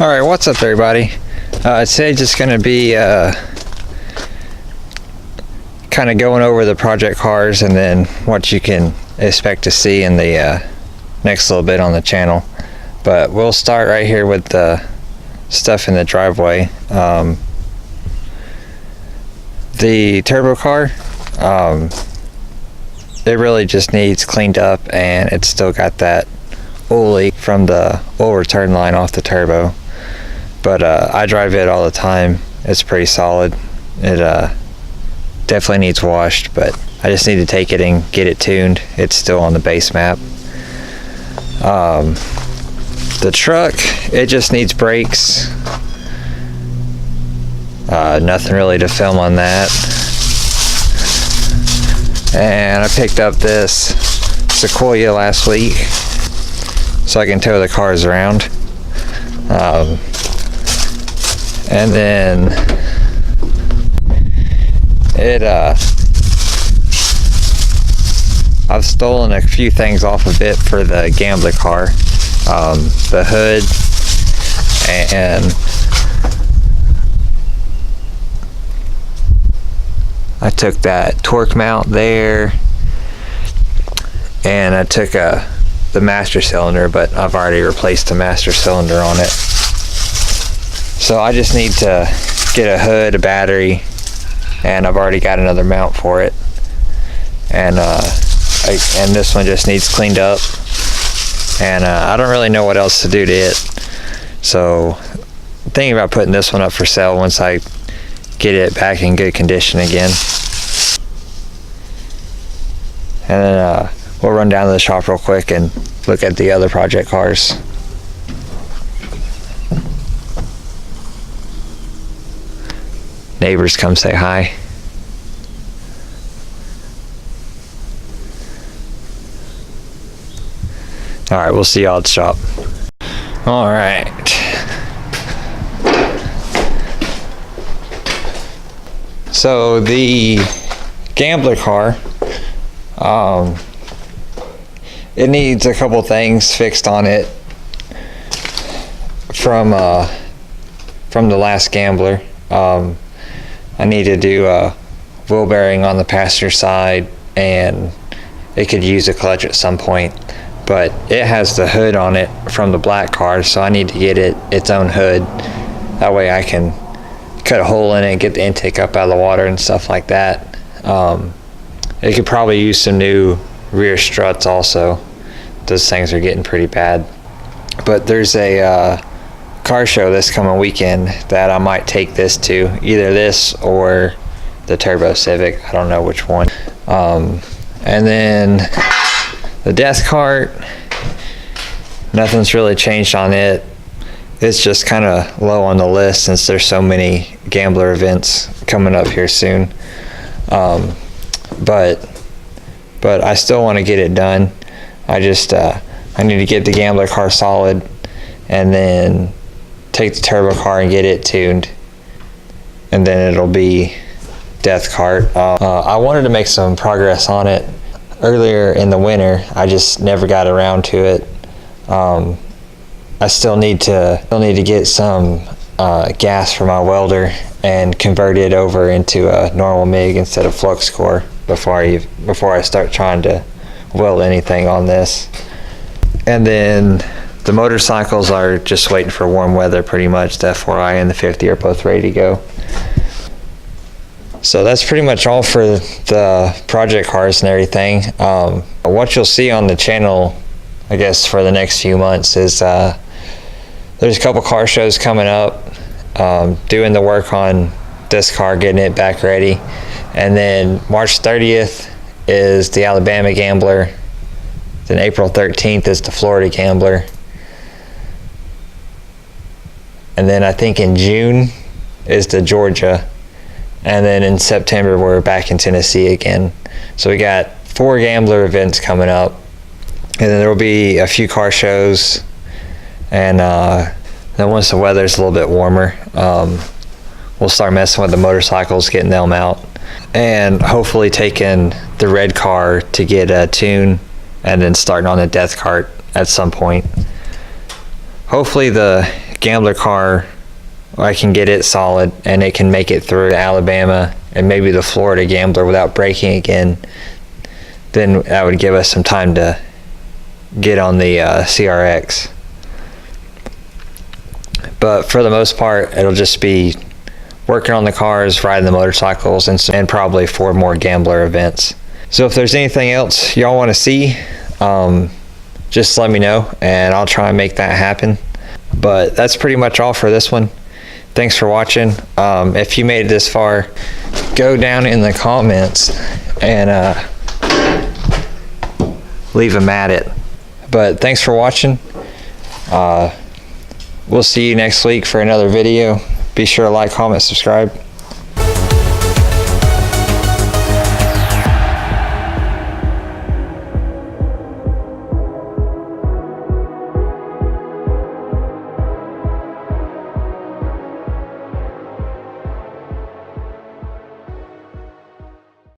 Alright, what's up everybody? Today just going to be kind of going over the project cars and then what you can expect to see in the next little bit on the channel. But we'll start right here with the stuff in the driveway. The turbo car, it really just needs cleaned up, and it's still got that oil leak from the oil return line off the turbo. But I drive it all the time. It's pretty solid. It definitely needs washed, but I just need to take it and get it tuned. It's still on the base map. The truck, it just needs brakes. Nothing really to film on that. And I picked up this Sequoia last week so I can tow the cars around. And then I've stolen a few things off of it for the Gambler car. The hood, and I took that torque mount there, and I took the master cylinder, but I've already replaced the master cylinder on it. So I just need to get a hood, a battery, and I've already got another mount for it. And and this one just needs cleaned up. And I don't really know what else to do to it. So I'm thinking about putting this one up for sale once I get it back in good condition again. And then we'll run down to the shop real quick and look at the other project cars. Neighbors come say hi. Alright, we'll see y'all at the shop. Alright. So the Gambler car, it needs a couple things fixed on it from the last Gambler. I need to do a wheel bearing on the passenger side, and it could use a clutch at some point. But it has the hood on it from the black car, so I need to get it its own hood. That way I can cut a hole in it and get the intake up out of the water and stuff like that. It could probably use some new rear struts also. Those things are getting pretty bad. But there's a car show this coming weekend that I might take this to, either this or the Turbo Civic. I don't know which one. And then the death cart, nothing's really changed on it. It's just kind of low on the list since there's so many Gambler events coming up here soon. But I still want to get it done. I need to get the Gambler car solid, and then take the turbo car and get it tuned, and then it'll be death cart. I wanted to make some progress on it earlier in the winter. I just never got around to it. I still need to get some gas for my welder and convert it over into a normal MIG instead of flux core before I start trying to weld anything on this. And then the motorcycles are just waiting for warm weather pretty much. The F4i and the 50 are both ready to go. So that's pretty much all for the project cars and everything. What you'll see on the channel, I guess, for the next few months is there's a couple car shows coming up, doing the work on this car, getting it back ready. And then March 30th is the Alabama Gambler. Then April 13th is the Florida Gambler. And then I think in June is the Georgia. And then in September we're back in Tennessee again. So we got 4 Gambler events coming up. And then there will be a few car shows. And then once the weather's a little bit warmer, we'll start messing with the motorcycles, getting them out. And hopefully taking the red car to get a tune, and then starting on the death cart at some point. Hopefully the Gambler car, I can get it solid and it can make it through Alabama and maybe the Florida Gambler without breaking again, then that would give us some time to get on the CRX. But for the most part, it'll just be working on the cars, riding the motorcycles, and probably 4 more Gambler events. So if there's anything else y'all want to see, just let me know and I'll try and make that happen. But that's pretty much all for this one. Thanks for watching. If you made it this far, go down in the comments and leave them at it. But thanks for watching. We'll see you next week for another video. Be sure to like, comment, subscribe.